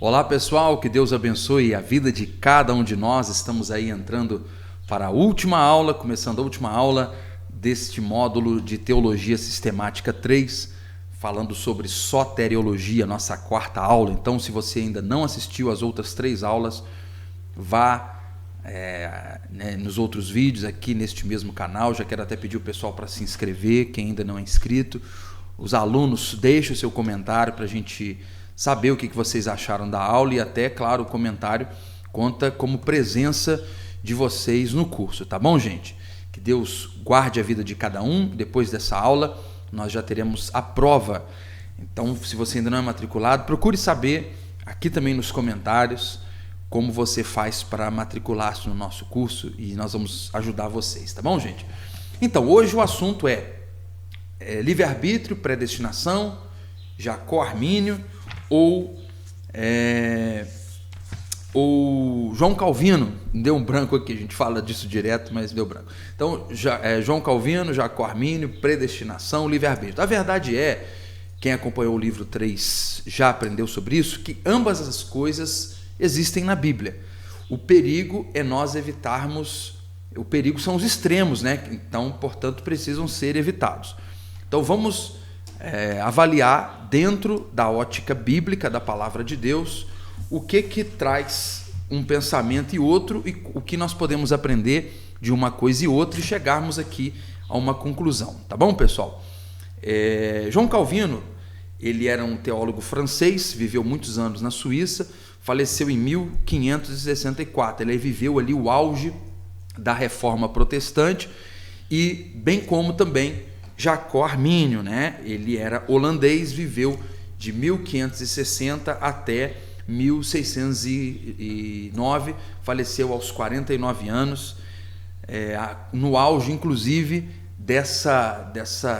Olá pessoal, que Deus abençoe a vida de cada um de nós. Estamos aí entrando para a última aula, começando a última aula deste módulo de Teologia Sistemática 3, falando sobre soteriologia, nossa quarta aula. Então, se você ainda não assistiu às outras 3 aulas, vá nos outros vídeos aqui neste mesmo canal. Já quero até pedir o pessoal para se inscrever, quem ainda não é inscrito. Os alunos, deixem o seu comentário para a gente saber o que vocês acharam da aula, e até, claro, o comentário conta como presença de vocês no curso, tá bom, gente? Que Deus guarde a vida de cada um. Depois dessa aula, nós já teremos a prova. Então, se você ainda não é matriculado, procure saber aqui também nos comentários como você faz para matricular-se no nosso curso, e nós vamos ajudar vocês, tá bom, gente? Então, hoje o assunto é livre-arbítrio, predestinação, Jacó-Armínio ou João Calvino. Deu um branco aqui, a gente fala disso direto, mas deu branco. Então, João Calvino, Jacó-Armínio, predestinação, livre-arbítrio. A verdade é, quem acompanhou o livro 3 já aprendeu sobre isso, que ambas as coisas existem na Bíblia. O perigo é nós evitarmos, o perigo são os extremos, né? Então, portanto, precisam ser evitados. Então, vamos avaliar dentro da ótica bíblica da palavra de Deus o que traz um pensamento e outro, e o que nós podemos aprender de uma coisa e outra e chegarmos aqui a uma conclusão, tá bom, pessoal? João Calvino, ele era um teólogo francês, viveu muitos anos na Suíça, faleceu em 1564. Ele viveu ali o auge da Reforma Protestante, e bem como também Jacó-Armínio, né? Ele era holandês, viveu de 1560 até 1609, faleceu aos 49 anos, no auge, inclusive, dessa,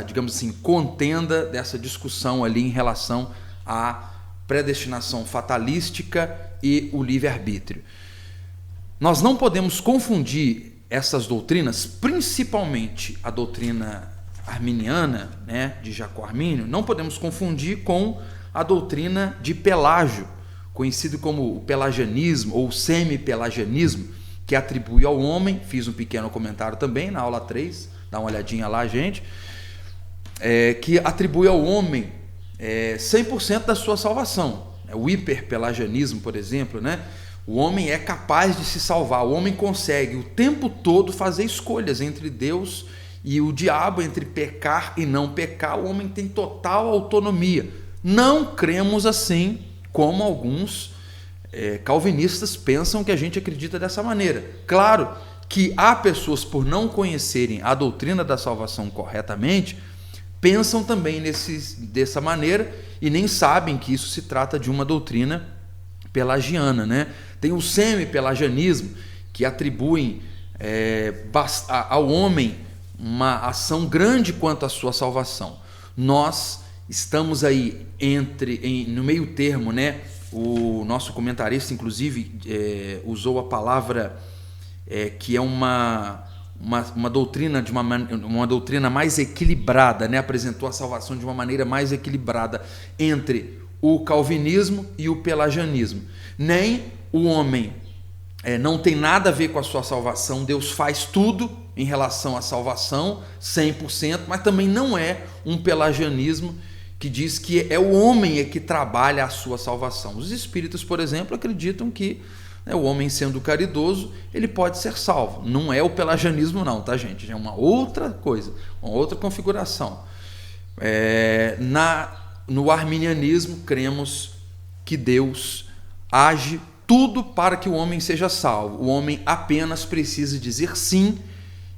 digamos assim, contenda, dessa discussão ali em relação à predestinação fatalística e o livre-arbítrio. Nós não podemos confundir essas doutrinas, principalmente a doutrina arminiana, né, de Jacó-Armínio, não podemos confundir com a doutrina de Pelágio, conhecido como o pelagianismo ou semi-pelagianismo, que atribui ao homem, fiz um pequeno comentário também na aula 3, dá uma olhadinha lá, gente, que atribui ao homem 100% da sua salvação. O hiperpelagianismo, por exemplo, né? O homem é capaz de se salvar, o homem consegue o tempo todo fazer escolhas entre Deus e o diabo, entre pecar e não pecar. O homem tem total autonomia. Não cremos assim como alguns calvinistas pensam que a gente acredita dessa maneira. Claro que há pessoas, por não conhecerem a doutrina da salvação corretamente, pensam também dessa maneira e nem sabem que isso se trata de uma doutrina pelagiana, né? Tem o semi-pelagianismo, que atribuem ao homem uma ação grande quanto à sua salvação. Nós estamos aí no meio termo, né? O nosso comentarista, inclusive, usou a palavra que é uma doutrina uma doutrina mais equilibrada, né? Apresentou a salvação de uma maneira mais equilibrada entre o calvinismo e o pelagianismo. Nem o homem não tem nada a ver com a sua salvação, Deus faz tudo em relação à salvação, 100%, mas também não é um pelagianismo que diz que é o homem que trabalha a sua salvação. Os espíritas, por exemplo, acreditam que o homem, sendo caridoso, ele pode ser salvo. Não é o pelagianismo não, tá, gente? É uma outra coisa, uma outra configuração. No arminianismo, cremos que Deus age tudo para que o homem seja salvo. O homem apenas precisa dizer sim,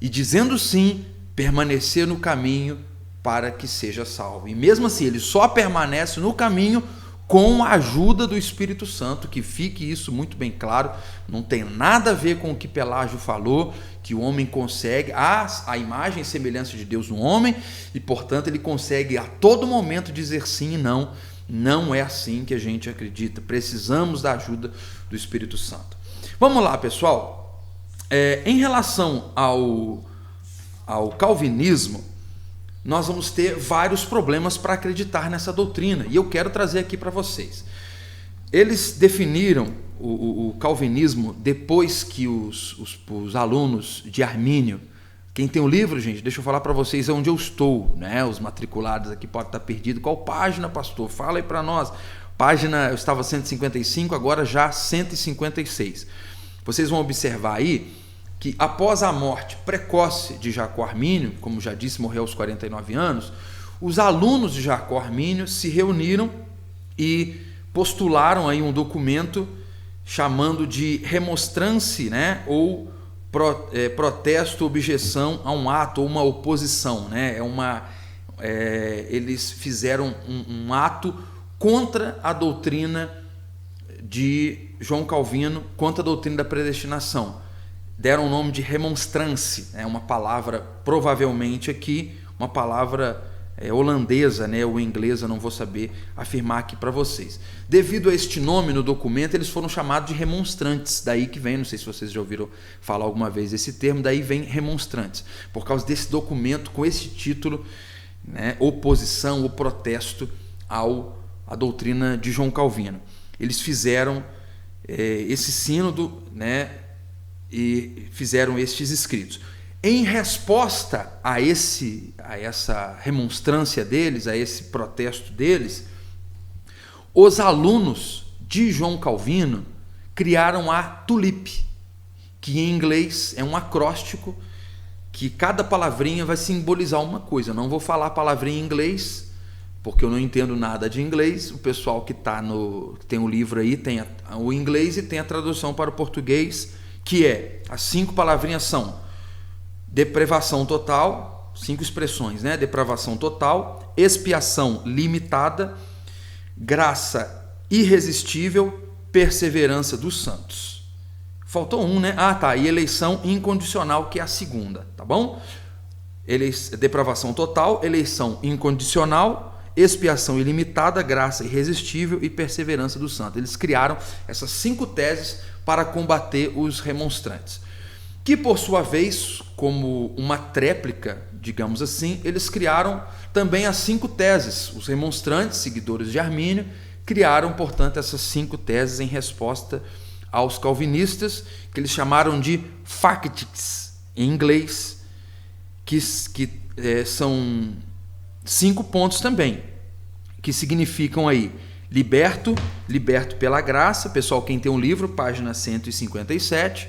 e dizendo sim, permanecer no caminho para que seja salvo. E mesmo assim, ele só permanece no caminho com a ajuda do Espírito Santo, que fique isso muito bem claro. Não tem nada a ver com o que Pelágio falou, que o homem consegue a imagem e semelhança de Deus no homem, e portanto ele consegue a todo momento dizer sim e não. Não é assim que a gente acredita. Precisamos da ajuda do Espírito Santo. Vamos lá, pessoal. Em relação ao calvinismo, nós vamos ter vários problemas para acreditar nessa doutrina, e eu quero trazer aqui para vocês. Eles definiram o calvinismo depois que os alunos de Armínio, quem tem o livro, gente, deixa eu falar para vocês onde eu estou, né? Os matriculados aqui podem estar perdidos. Qual página, pastor? Fala aí para nós. Página, eu estava 155, agora já 156. Vocês vão observar aí que após a morte precoce de Jacó Armínio, como já disse, morreu aos 49 anos, os alunos de Jacó Armínio se reuniram e postularam aí um documento chamando de remonstrance, né, ou protesto, objeção a um ato ou uma oposição, né? Eles fizeram um ato contra a doutrina de João Calvino, contra a doutrina da predestinação. Deram o nome de remonstrance, né? Uma palavra provavelmente aqui, uma palavra holandesa, né, ou inglesa, não vou saber afirmar aqui para vocês. Devido a este nome no documento, eles foram chamados de remonstrantes, daí que vem, não sei se vocês já ouviram falar alguma vez esse termo, daí vem remonstrantes, por causa desse documento com esse título, né, oposição ou protesto à doutrina de João Calvino. Eles fizeram esse sínodo, né, e fizeram estes escritos. Em resposta a essa remonstrância deles, a esse protesto deles, os alunos de João Calvino criaram a TULIP, que em inglês é um acróstico que cada palavrinha vai simbolizar uma coisa. Eu não vou falar a palavrinha em inglês, porque eu não entendo nada de inglês. O pessoal que tem o livro aí tem o inglês e tem a tradução para o português, que as 5 palavrinhas são depravação total, 5 expressões, né? Depravação total, expiação limitada, graça irresistível, perseverança dos santos. Faltou um, né? E eleição incondicional, que é a segunda, tá bom? Depravação total, eleição incondicional, expiação ilimitada, graça irresistível e perseverança dos santos. Eles criaram essas 5 teses para combater os remonstrantes, que por sua vez, como uma tréplica, digamos assim, eles criaram também as 5 teses. Os remonstrantes, seguidores de Armínio, criaram, portanto, essas 5 teses em resposta aos calvinistas, que eles chamaram de factics, em inglês, que são 5 pontos também, que significam aí liberto pela graça. Pessoal, quem tem um livro, página 157,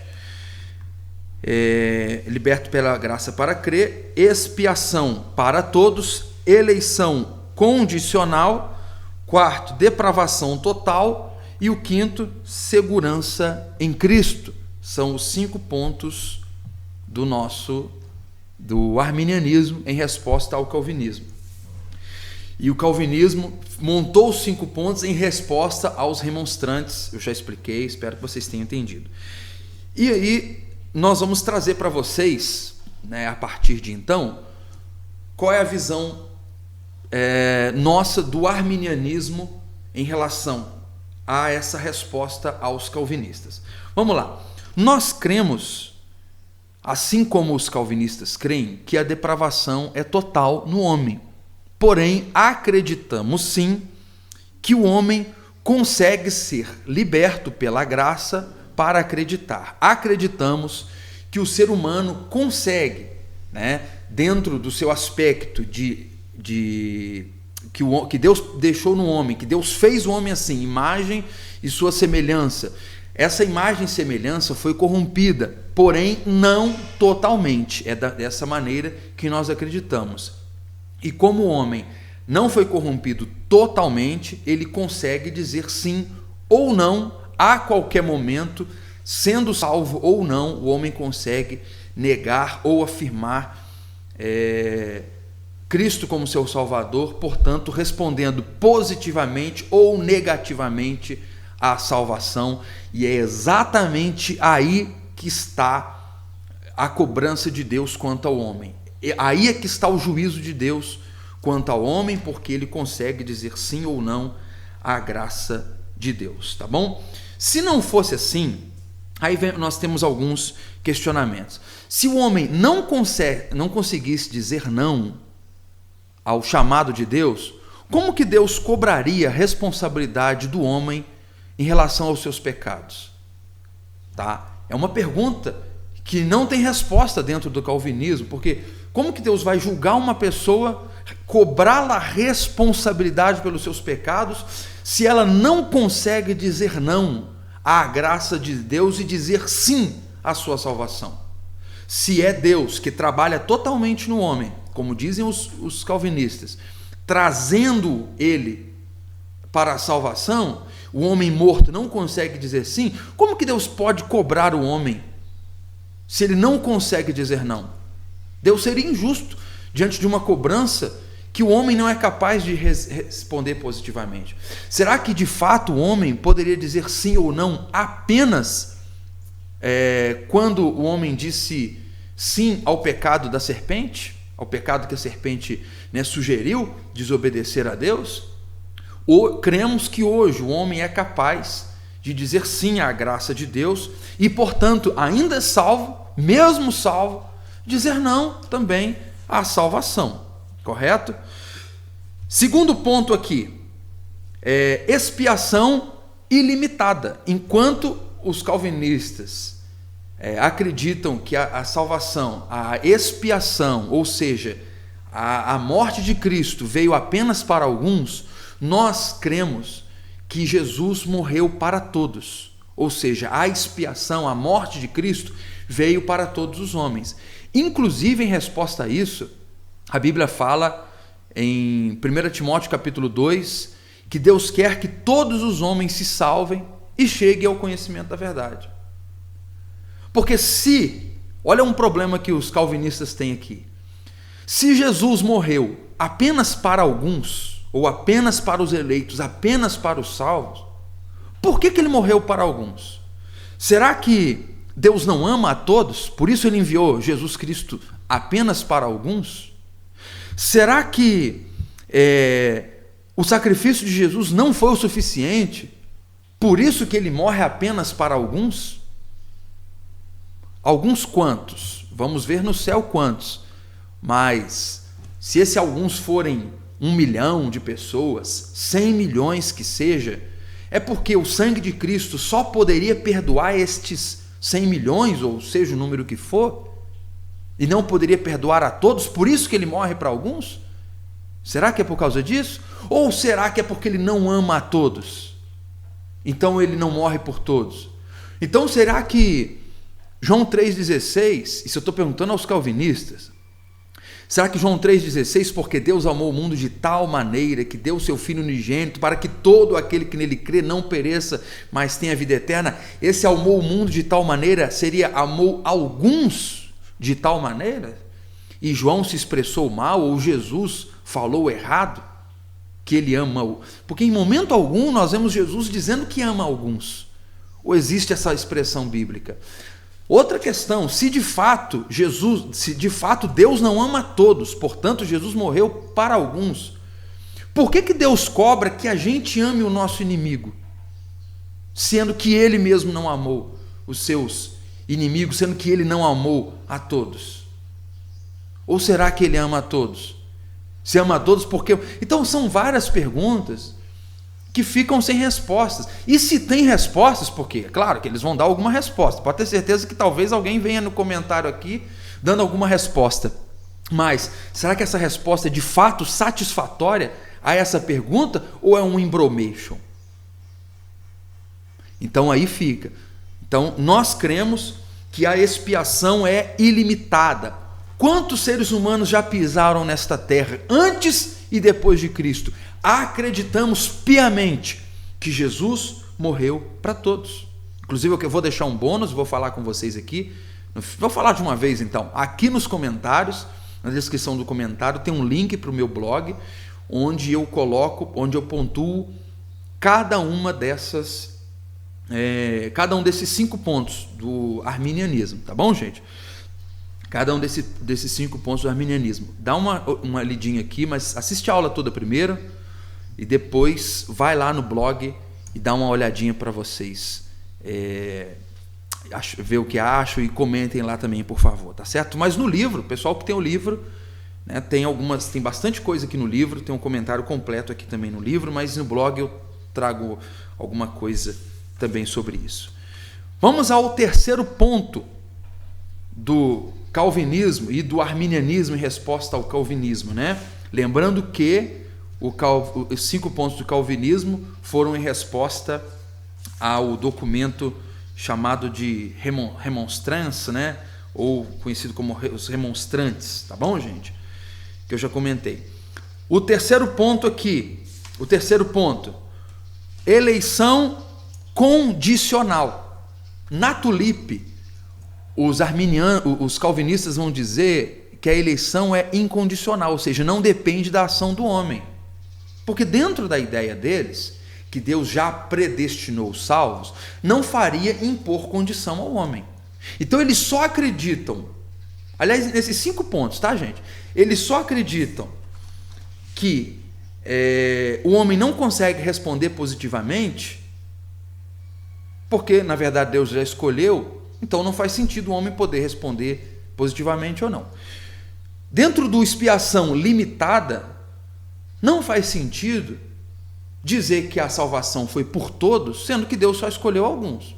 liberto pela graça para crer, expiação para todos, eleição condicional, 4º, depravação total, e o 5º, segurança em Cristo. São os 5 pontos do arminianismo em resposta ao calvinismo. E o calvinismo montou os 5 pontos em resposta aos remonstrantes. Eu já expliquei, espero que vocês tenham entendido. E aí nós vamos trazer para vocês, né, a partir de então, qual é a visão nossa do arminianismo em relação a essa resposta aos calvinistas. Vamos lá. Nós cremos, assim como os calvinistas creem, que a depravação é total no homem. Porém, acreditamos sim que o homem consegue ser liberto pela graça para acreditar. Acreditamos que o ser humano consegue, né, dentro do seu aspecto que Deus deixou no homem, que Deus fez o homem assim, imagem e sua semelhança. Essa imagem e semelhança foi corrompida, porém não totalmente. É dessa maneira que nós acreditamos. E como o homem não foi corrompido totalmente, ele consegue dizer sim ou não a qualquer momento, sendo salvo ou não, o homem consegue negar ou afirmar Cristo como seu Salvador, portanto, respondendo positivamente ou negativamente à salvação. E é exatamente aí que está a cobrança de Deus quanto ao homem. Aí é que está o juízo de Deus quanto ao homem, porque ele consegue dizer sim ou não à graça de Deus, tá bom? Se não fosse assim, aí nós temos alguns questionamentos. Se o homem não conseguisse dizer não ao chamado de Deus, como que Deus cobraria a responsabilidade do homem em relação aos seus pecados? Tá? É uma pergunta que não tem resposta dentro do calvinismo, porque como que Deus vai julgar uma pessoa, cobrá-la responsabilidade pelos seus pecados, se ela não consegue dizer não à graça de Deus e dizer sim à sua salvação? Se é Deus que trabalha totalmente no homem, como dizem os calvinistas, trazendo ele para a salvação, o homem morto não consegue dizer sim, como que Deus pode cobrar o homem se ele não consegue dizer não? Deus seria injusto diante de uma cobrança que o homem não é capaz de responder positivamente. Será que de fato o homem poderia dizer sim ou não apenas quando o homem disse sim ao pecado da serpente, ao pecado que a serpente, né, sugeriu, desobedecer a Deus? Ou cremos que hoje o homem é capaz de dizer sim à graça de Deus e, portanto, ainda salvo, mesmo salvo, dizer não também à salvação, correto? Segundo ponto aqui, expiação ilimitada. Enquanto os calvinistas acreditam que a salvação, a expiação, ou seja, a morte de Cristo veio apenas para alguns, nós cremos que Jesus morreu para todos, ou seja, a expiação, a morte de Cristo veio para todos os homens. Inclusive, em resposta a isso, a Bíblia fala em 1 Timóteo capítulo 2, que Deus quer que todos os homens se salvem e cheguem ao conhecimento da verdade. Porque olha um problema que os calvinistas têm aqui, se Jesus morreu apenas para alguns, ou apenas para os eleitos, apenas para os salvos, por que ele morreu para alguns? Será que Deus não ama a todos, por isso ele enviou Jesus Cristo apenas para alguns? Será que o sacrifício de Jesus não foi o suficiente, por isso que ele morre apenas para alguns? Alguns quantos? Vamos ver no céu quantos. Mas se esses alguns forem 1 milhão de pessoas, 100 milhões que seja, é porque o sangue de Cristo só poderia perdoar estes 100 milhões, ou seja o número que for, e não poderia perdoar a todos, por isso que ele morre para alguns? Será que é por causa disso? Ou será que é porque ele não ama a todos? Então ele não morre por todos? Então será que João 3,16, isso eu estou perguntando aos calvinistas, será que João 3,16, porque Deus amou o mundo de tal maneira que deu o seu Filho unigênito para que todo aquele que nele crê não pereça, mas tenha vida eterna, esse amou o mundo de tal maneira seria amou alguns de tal maneira? E João se expressou mal, ou Jesus falou errado, que ele ama, porque em momento algum nós vemos Jesus dizendo que ama alguns, ou existe essa expressão bíblica? Outra questão, se de fato Deus não ama a todos, portanto Jesus morreu para alguns, por que Deus cobra que a gente ame o nosso inimigo, sendo que ele mesmo não amou os seus inimigos, sendo que ele não amou a todos? Ou será que ele ama a todos? Se ama a todos porque... Então são várias perguntas que ficam sem respostas. E se tem respostas, porque é claro que eles vão dar alguma resposta, pode ter certeza que talvez alguém venha no comentário aqui dando alguma resposta, mas será que essa resposta é de fato satisfatória a essa pergunta, ou é um embromation? Então aí fica. Então nós cremos que a expiação é ilimitada. Quantos seres humanos já pisaram nesta terra antes e depois de Cristo? Acreditamos piamente que Jesus morreu para todos. Inclusive eu vou deixar um bônus, vou falar com vocês aqui, vou falar de uma vez então, aqui nos comentários, na descrição do comentário tem um link para o meu blog, onde eu pontuo cada uma dessas, cada um desses 5 pontos do arminianismo, tá bom, gente? Cada um desses 5 pontos do arminianismo. Dá uma lidinha aqui, mas assiste a aula toda primeiro, e depois vai lá no blog e dá uma olhadinha para vocês ver o que acham, e comentem lá também, por favor, tá certo? Mas no livro, o pessoal que tem o livro, né, tem bastante coisa aqui no livro, tem um comentário completo aqui também no livro, mas no blog eu trago alguma coisa também sobre isso. Vamos ao terceiro ponto do calvinismo e do arminianismo em resposta ao calvinismo, né? Lembrando que os 5 pontos do calvinismo foram em resposta ao documento chamado de remonstrance, né? Ou conhecido como os remonstrantes, tá bom, gente? Que eu já comentei. O terceiro ponto aqui, eleição condicional. Na tulipe, os calvinistas vão dizer que a eleição é incondicional, ou seja, não depende da ação do homem. Porque dentro da ideia deles, que Deus já predestinou os salvos, não faria impor condição ao homem. Então eles só acreditam, aliás, nesses 5 pontos, tá, gente? Eles só acreditam que o homem não consegue responder positivamente, porque, na verdade, Deus já escolheu, então não faz sentido o homem poder responder positivamente ou não. Dentro do expiação limitada, não faz sentido dizer que a salvação foi por todos, sendo que Deus só escolheu alguns.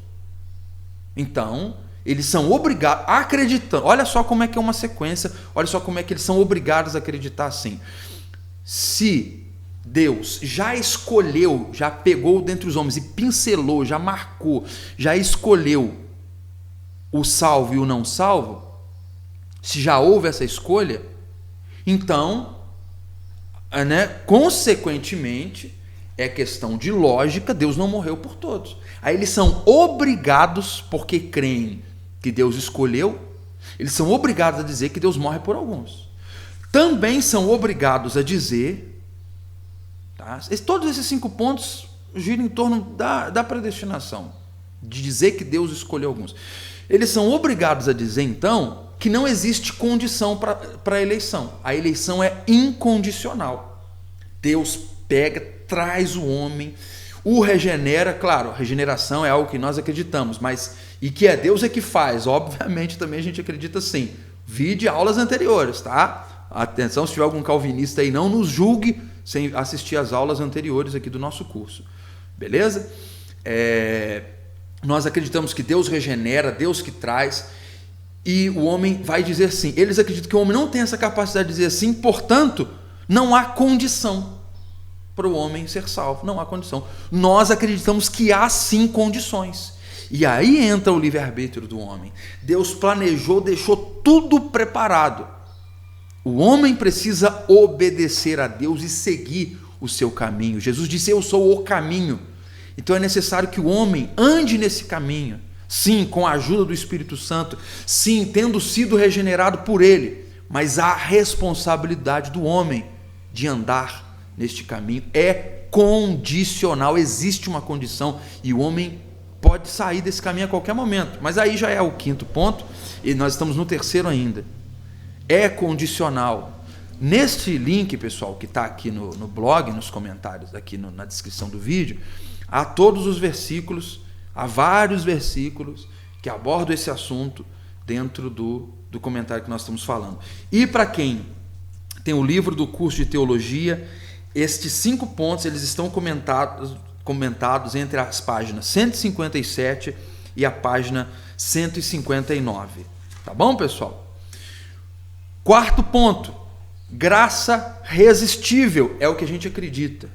Então, eles são obrigados, acreditando, olha só como é que é uma sequência, olha só como é que eles são obrigados a acreditar assim. Se Deus já escolheu, já pegou dentre os homens e pincelou, já marcou, já escolheu o salvo e o não salvo, se já houve essa escolha, então, consequentemente, é questão de lógica, Deus não morreu por todos. Aí eles são obrigados, porque creem que Deus escolheu, eles são obrigados a dizer que Deus morre por alguns. Também são obrigados a dizer, tá? Todos esses 5 pontos giram em torno da predestinação, de dizer que Deus escolheu alguns. Eles são obrigados a dizer, então, que não existe condição para a eleição. A eleição é incondicional. Deus pega, traz o homem, o regenera. Claro, a regeneração é algo que nós acreditamos, mas e que é Deus é que faz, obviamente também a gente acredita sim. Vide aulas anteriores, tá? Atenção, se tiver algum calvinista aí, não nos julgue sem assistir às aulas anteriores aqui do nosso curso, beleza? Nós acreditamos que Deus regenera, Deus que traz, e o homem vai dizer sim. Eles acreditam que o homem não tem essa capacidade de dizer sim, portanto, não há condição para o homem ser salvo, não há condição. Nós acreditamos que há sim condições. E aí entra o livre-arbítrio do homem. Deus planejou, deixou tudo preparado. O homem precisa obedecer a Deus e seguir o seu caminho. Jesus disse: eu sou o caminho. Então é necessário que o homem ande nesse caminho. Sim, com a ajuda do Espírito Santo. Sim, tendo sido regenerado por ele. Mas a responsabilidade do homem de andar neste caminho é condicional. Existe uma condição e o homem pode sair desse caminho a qualquer momento. Mas aí já é o 5º ponto e nós estamos no 3º ainda. É condicional. Neste link, pessoal, que está aqui no blog, nos comentários, aqui na descrição do vídeo, há todos os versículos, há vários versículos que abordam esse assunto dentro do comentário que nós estamos falando. E para quem tem o livro do curso de teologia, estes 5 pontos eles estão comentados entre as páginas 157 e a página 159. Tá bom, pessoal? 4º ponto, graça resistível, é o que a gente acredita.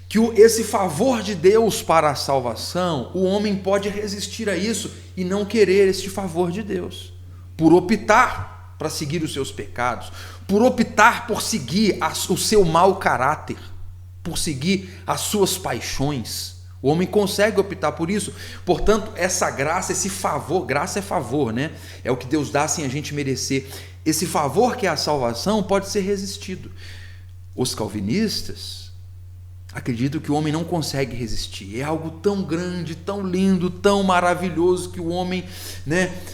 Que esse favor de Deus para a salvação, o homem pode resistir a isso e não querer este favor de Deus, por optar para seguir os seus pecados, por optar por seguir o seu mau caráter, por seguir as suas paixões. O homem consegue optar por isso. Portanto, essa graça, esse favor, graça é favor, né? É o que Deus dá sem a gente merecer. Esse favor que é a salvação pode ser resistido. Os calvinistas acreditam que o homem não consegue resistir. É algo tão grande, tão lindo, tão maravilhoso que o homem,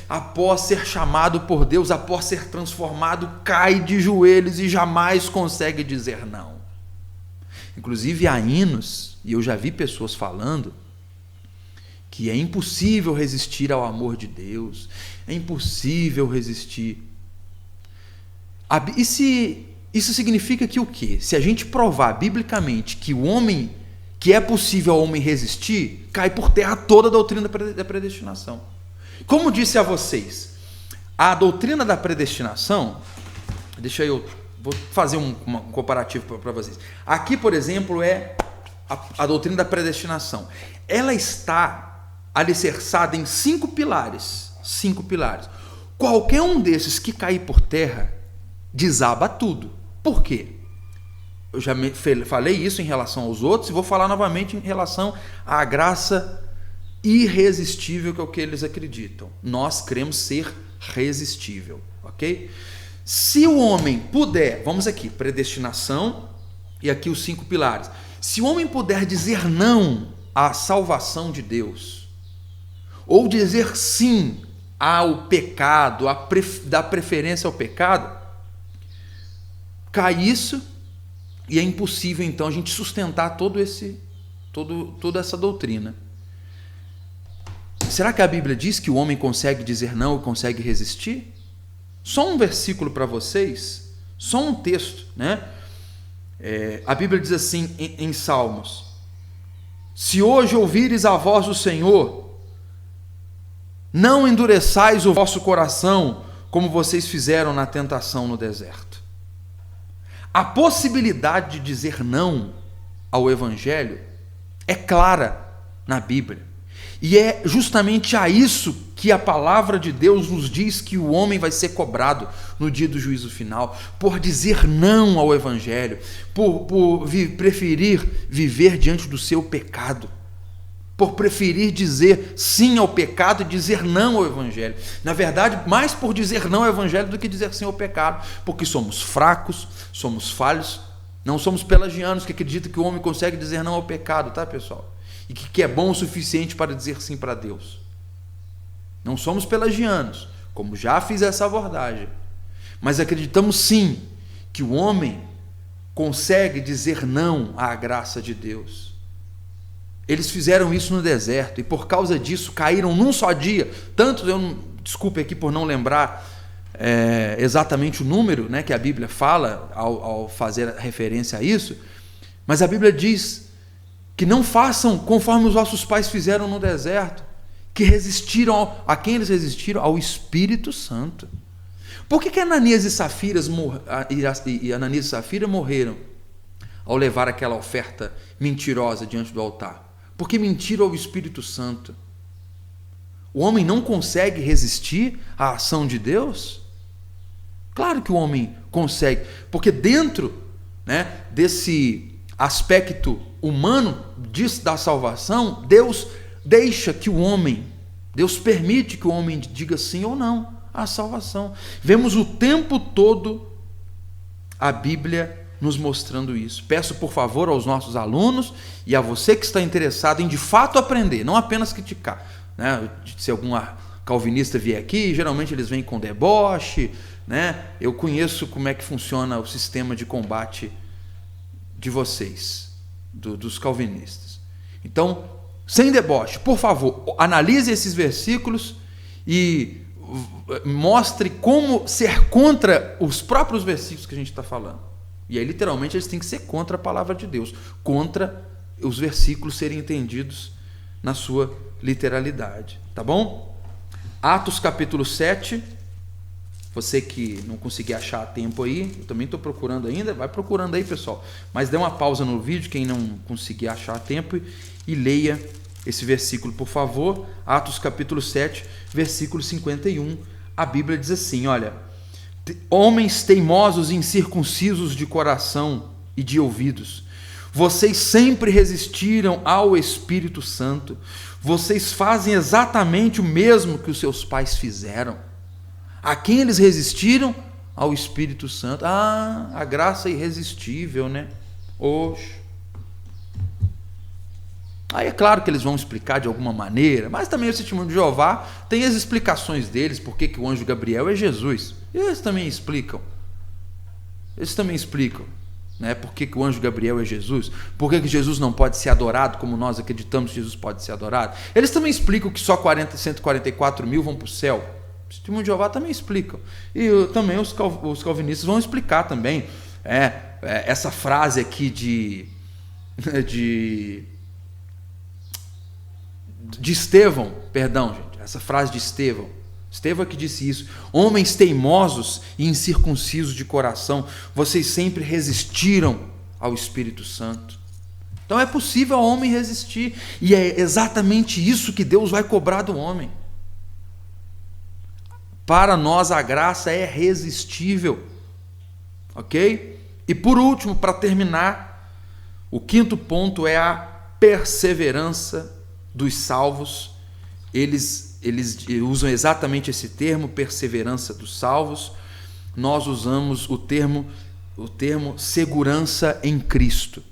após ser chamado por Deus, após ser transformado, cai de joelhos e jamais consegue dizer não. Inclusive há hinos, e eu já vi pessoas falando, que é impossível resistir ao amor de Deus, é impossível resistir. E se isso significa que o quê? Se a gente provar biblicamente que o homem que é possível ao homem resistir, cai por terra toda a doutrina da predestinação. Como disse a vocês, a doutrina da predestinação, vou fazer um comparativo para vocês. Aqui, por exemplo, é a doutrina da predestinação. Ela está alicerçada em 5 pilares. 5 pilares. Qualquer um desses que cair por terra, desaba tudo. Por quê? Eu já falei isso em relação aos outros e vou falar novamente em relação à graça irresistível, que é o que eles acreditam. Nós cremos ser resistível, ok? Se o homem puder, vamos aqui, predestinação e aqui os 5 pilares. Se o homem puder dizer não à salvação de Deus, ou dizer sim ao pecado, dar preferência ao pecado, cai isso e é impossível então a gente sustentar toda essa doutrina. Será que a Bíblia diz que o homem consegue dizer não e consegue resistir? Só um versículo para vocês, só um texto, né? A Bíblia diz assim em Salmos: se hoje ouvires a voz do Senhor, não endureçais o vosso coração, como vocês fizeram na tentação no deserto. A possibilidade de dizer não ao Evangelho é clara na Bíblia. E é justamente a isso que a palavra de Deus nos diz que o homem vai ser cobrado no dia do juízo final, por dizer não ao Evangelho, por preferir viver diante do seu pecado, por preferir dizer sim ao pecado e dizer não ao Evangelho. Na verdade, mais por dizer não ao Evangelho do que dizer sim ao pecado, porque somos fracos, somos falhos, não somos pelagianos que acreditam que o homem consegue dizer não ao pecado, tá, pessoal? E que é bom o suficiente para dizer sim para Deus. Não somos pelagianos, como já fiz essa abordagem, mas acreditamos sim que o homem consegue dizer não à graça de Deus. Eles fizeram isso no deserto e por causa disso caíram num só dia. Tanto, desculpe aqui por não lembrar exatamente o número, né, que a Bíblia fala ao fazer referência a isso, mas a Bíblia diz que não façam conforme os vossos pais fizeram no deserto, que resistiram a quem eles resistiram? Ao Espírito Santo. Por que Ananias e Safira morreram ao levar aquela oferta mentirosa diante do altar? Porque mentiram ao Espírito Santo. O homem não consegue resistir à ação de Deus? Claro que o homem consegue, porque dentro, né, desse aspecto humano da salvação, Deus permite que o homem diga sim ou não à salvação. Vemos o tempo todo a Bíblia nos mostrando isso. Peço, por favor, aos nossos alunos e a você que está interessado em de fato aprender, não apenas criticar, né? Se algum calvinista vier aqui, geralmente eles vêm com deboche, né? Eu conheço como é que funciona o sistema de combate de vocês, dos calvinistas. Então, sem deboche, por favor, analise esses versículos e mostre como ser contra os próprios versículos que a gente está falando. E aí, literalmente, eles têm que ser contra a palavra de Deus, contra os versículos serem entendidos na sua literalidade. Tá bom? Atos capítulo 7. Você que não conseguir achar a tempo aí, eu também estou procurando ainda, vai procurando aí, pessoal. Mas dê uma pausa no vídeo, quem não conseguir achar a tempo, e leia esse versículo, por favor. Atos capítulo 7, versículo 51. A Bíblia diz assim, olha: homens teimosos e incircuncisos de coração e de ouvidos, vocês sempre resistiram ao Espírito Santo, vocês fazem exatamente o mesmo que os seus pais fizeram. A quem eles resistiram? Ao Espírito Santo. A graça irresistível, né? Oxe. Aí é claro que eles vão explicar de alguma maneira, mas também o Testemunho de Jeová tem as explicações deles, porque que o anjo Gabriel é Jesus. Eles também explicam. Né? Por que o anjo Gabriel é Jesus? Por que Jesus não pode ser adorado como nós acreditamos que Jesus pode ser adorado? Eles também explicam que só 144 mil vão para o céu. O Testemunho de Jeová também explicam. E também os calvinistas vão explicar também essa frase aqui de de Estevão, perdão, gente, essa frase de Estevão é que disse isso: homens teimosos e incircuncisos de coração, vocês sempre resistiram ao Espírito Santo. Então é possível ao homem resistir, e é exatamente isso que Deus vai cobrar do homem. Para nós a graça é irresistível, ok? E por último, para terminar, o quinto ponto é a perseverança dos salvos. Eles usam exatamente esse termo, perseverança dos salvos. Nós usamos o termo segurança em Cristo.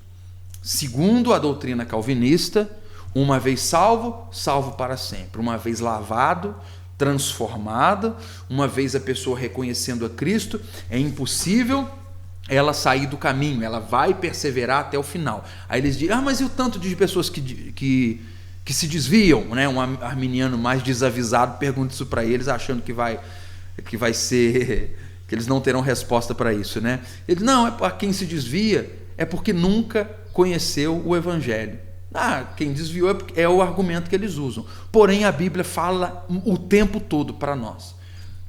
Segundo a doutrina calvinista, uma vez salvo, salvo para sempre. Uma vez lavado, transformado, uma vez a pessoa reconhecendo a Cristo, é impossível ela sair do caminho, ela vai perseverar até o final. Aí eles dizem: mas e o tanto de pessoas que se desviam, né? Um arminiano mais desavisado pergunta isso para eles, achando que vai ser, que eles não terão resposta para isso, né? Ele: não, é para quem se desvia, é porque nunca conheceu o Evangelho. Quem desviou é o argumento que eles usam. Porém, a Bíblia fala o tempo todo para nós: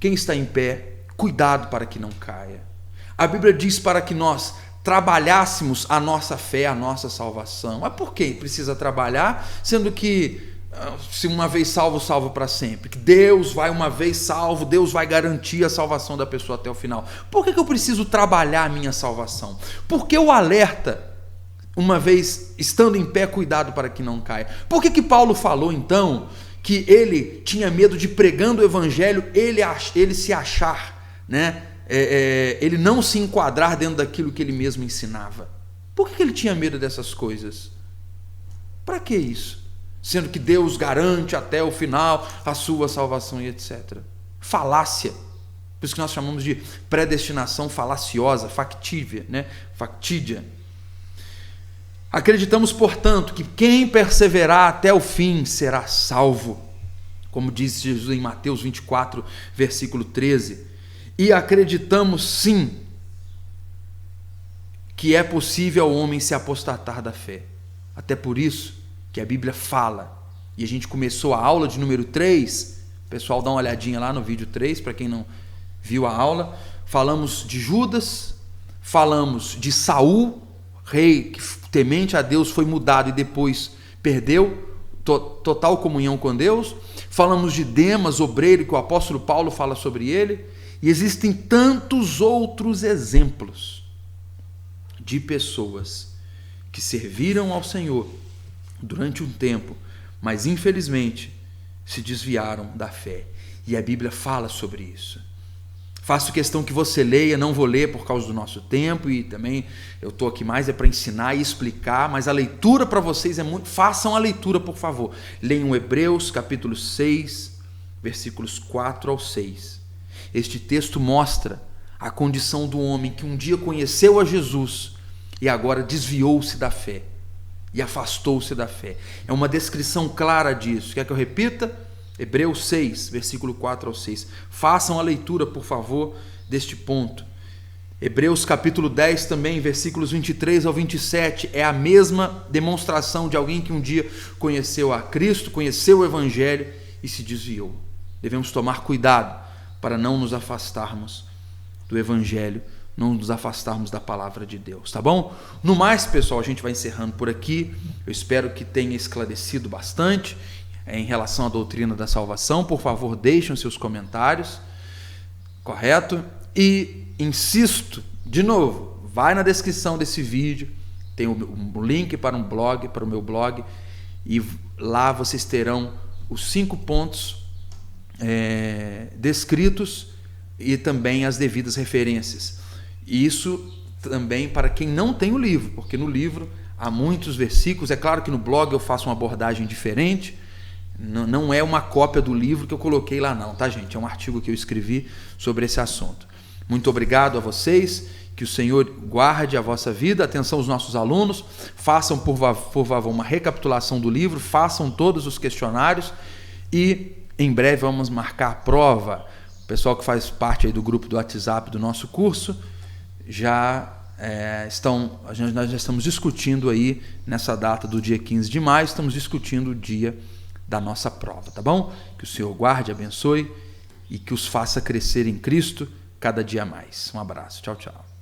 quem está em pé, cuidado para que não caia. A Bíblia diz para que nós trabalhássemos a nossa fé, a nossa salvação. Mas por que precisa trabalhar, sendo que se uma vez salvo, salvo para sempre? Que Deus vai, uma vez salvo, Deus vai garantir a salvação da pessoa até o final. Por que eu preciso trabalhar a minha salvação? Porque o alerta, uma vez estando em pé, cuidado para que não caia. Por que Paulo falou então que ele tinha medo de, pregando o Evangelho, ele se achar, né? Ele não se enquadrar dentro daquilo que ele mesmo ensinava? Por que ele tinha medo dessas coisas? Para que isso? Sendo que Deus garante até o final a sua salvação e etc. Falácia. Por isso que nós chamamos de predestinação falaciosa, factídia, né? Factídia. Acreditamos, portanto, que quem perseverar até o fim será salvo, como diz Jesus em Mateus 24, versículo 13. E acreditamos sim que é possível ao homem se apostatar da fé. Até por isso que a Bíblia fala, e a gente começou a aula de número 3, pessoal, dá uma olhadinha lá no vídeo 3, para quem não viu a aula. Falamos de Judas, falamos de Saul, rei que temente a Deus foi mudado e depois perdeu total comunhão com Deus. Falamos de Demas, obreiro, que o apóstolo Paulo fala sobre ele. E existem tantos outros exemplos de pessoas que serviram ao Senhor durante um tempo, mas infelizmente se desviaram da fé. E a Bíblia fala sobre isso. Faço questão que você leia, não vou ler por causa do nosso tempo, e também eu estou aqui mais para ensinar e explicar, mas a leitura para vocês é muito... Façam a leitura, por favor. Leiam Hebreus capítulo 6, versículos 4 ao 6. Este texto mostra a condição do homem que um dia conheceu a Jesus e agora desviou-se da fé e afastou-se da fé. É uma descrição clara disso. Quer que eu repita? Hebreus 6, versículo 4 ao 6. Façam a leitura, por favor, deste ponto. Hebreus capítulo 10 também, versículos 23 ao 27, é a mesma demonstração de alguém que um dia conheceu a Cristo, conheceu o Evangelho e se desviou. Devemos tomar cuidado para não nos afastarmos do Evangelho, não nos afastarmos da palavra de Deus, tá bom? No mais, pessoal, a gente vai encerrando por aqui. Eu espero que tenha esclarecido bastante em relação à doutrina da salvação. Por favor, deixem os seus comentários, correto? E insisto, de novo, vai na descrição desse vídeo, tem um link para um blog, para o meu blog, e lá vocês terão os 5 pontos descritos e também as devidas referências. Isso também para quem não tem o livro, porque no livro há muitos versículos. É claro que no blog eu faço uma abordagem diferente, não é uma cópia do livro que eu coloquei lá não, tá, gente? É um artigo que eu escrevi sobre esse assunto. Muito obrigado a vocês, que o Senhor guarde a vossa vida. Atenção aos nossos alunos, façam por favor uma recapitulação do livro, façam todos os questionários e em breve vamos marcar a prova. O pessoal que faz parte aí do grupo do WhatsApp do nosso curso nós já estamos discutindo aí nessa data do dia 15 de maio, estamos discutindo o dia da nossa prova, tá bom? Que o Senhor guarde, abençoe e que os faça crescer em Cristo cada dia mais. Um abraço. Tchau, tchau.